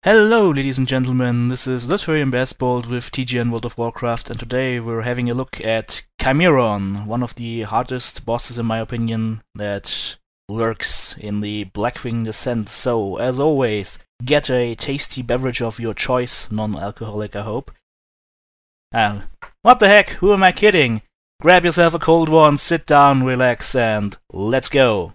Hello ladies and gentlemen, this is Literary Baseball with TG and World of Warcraft, and today we're having a look at Chimaeron, one of the hardest bosses in my opinion that lurks in the Blackwing descent. So, as always, get a tasty beverage of your choice, non-alcoholic I hope. What the heck, who am I kidding? Grab yourself a cold one, sit down, relax, and let's go!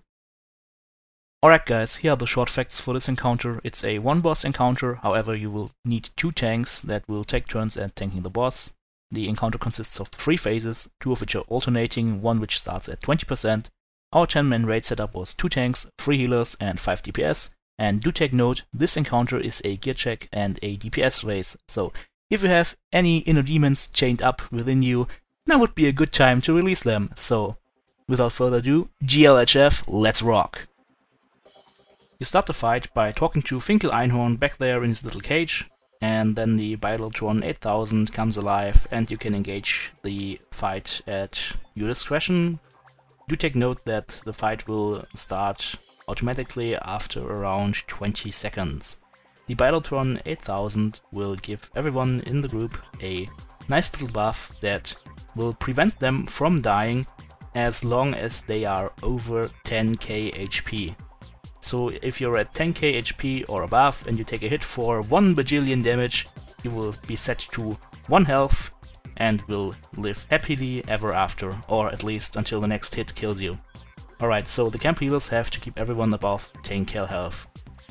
Alright guys, here are the short facts for this encounter. It's a one-boss encounter, however you will need two tanks that will take turns at tanking the boss. The encounter consists of 3 phases, 2 of which are alternating, one which starts at 20%. Our 10-man raid setup was 2 tanks, 3 healers and 5 DPS. And do take note, this encounter is a gear check and a DPS race, so if you have any inner demons chained up within you, now would be a good time to release them. So, without further ado, GLHF, let's rock! You start the fight by talking to Finkel Einhorn back there in his little cage, and then the Battletron 8000 comes alive and you can engage the fight at your discretion. Do take note that the fight will start automatically after around 20 seconds. The Battletron 8000 will give everyone in the group a nice little buff that will prevent them from dying as long as they are over 10k HP. So if you're at 10k HP or above and you take a hit for 1 bajillion damage, you will be set to 1 health and will live happily ever after, or at least until the next hit kills you. Alright, so the camp healers have to keep everyone above 10k health.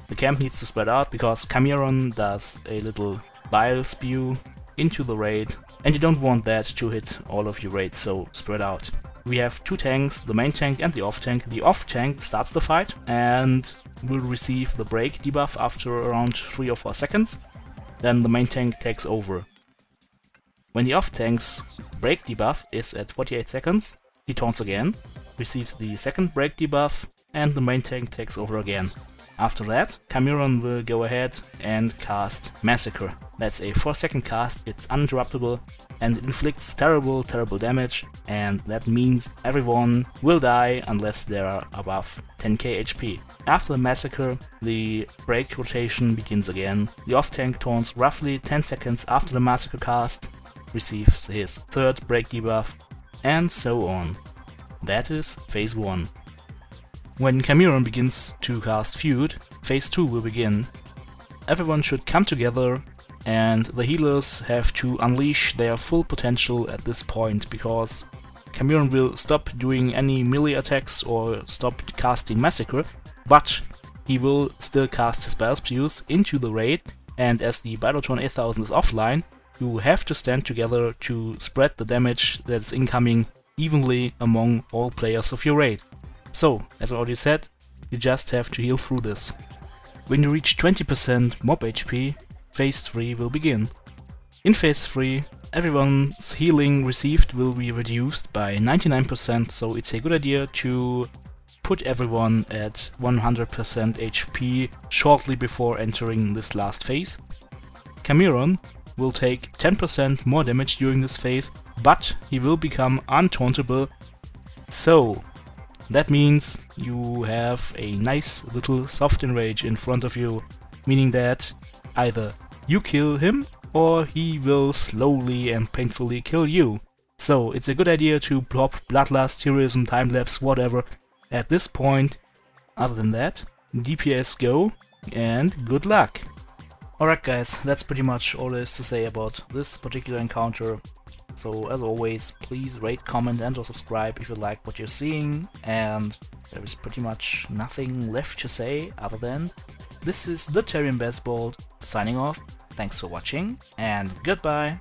The camp needs to spread out because Chimaeron does a little bile spew into the raid, and you don't want that to hit all of your raids, so spread out. We have 2 tanks, the main tank and the off tank. The off tank starts the fight and will receive the break debuff after around 3 or 4 seconds. Then the main tank takes over. When the off tank's break debuff is at 48 seconds, he taunts again, receives the second break debuff, and the main tank takes over again. After that, Chimaeron will go ahead and cast Massacre. That's a 4-second cast, it's uninterruptible, and it inflicts terrible damage, and that means everyone will die unless they are above 10k HP. After the Massacre, the break rotation begins again. The off-tank taunts roughly 10 seconds after the Massacre cast, receives his third break debuff, and so on. That is phase 1. When Chimaeron begins to cast Feud, phase 2 will begin. Everyone should come together, and the healers have to unleash their full potential at this point, because Chimaeron will stop doing any melee attacks or stop casting Massacre, but he will still cast his Bile Spews into the raid, and as the Battletron 8000 is offline, you have to stand together to spread the damage that's incoming evenly among all players of your raid. So, as I already said, you just have to heal through this. When you reach 20% mob HP, phase 3 will begin. In phase 3, everyone's healing received will be reduced by 99%, so it's a good idea to put everyone at 100% HP shortly before entering this last phase. Chimaeron will take 10% more damage during this phase, but he will become untauntable, so that means you have a nice little soft enrage in front of you, meaning that either you kill him or he will slowly and painfully kill you. So it's a good idea to plop Bloodlust, Heroism, Time-Lapse, whatever at this point. Other than that, DPS go and good luck. Alright guys, that's pretty much all there is to say about this particular encounter. So as always, please rate, comment and or subscribe if you like what you're seeing, and there is pretty much nothing left to say other than this is the Literary Baseball signing off. Thanks for watching and goodbye!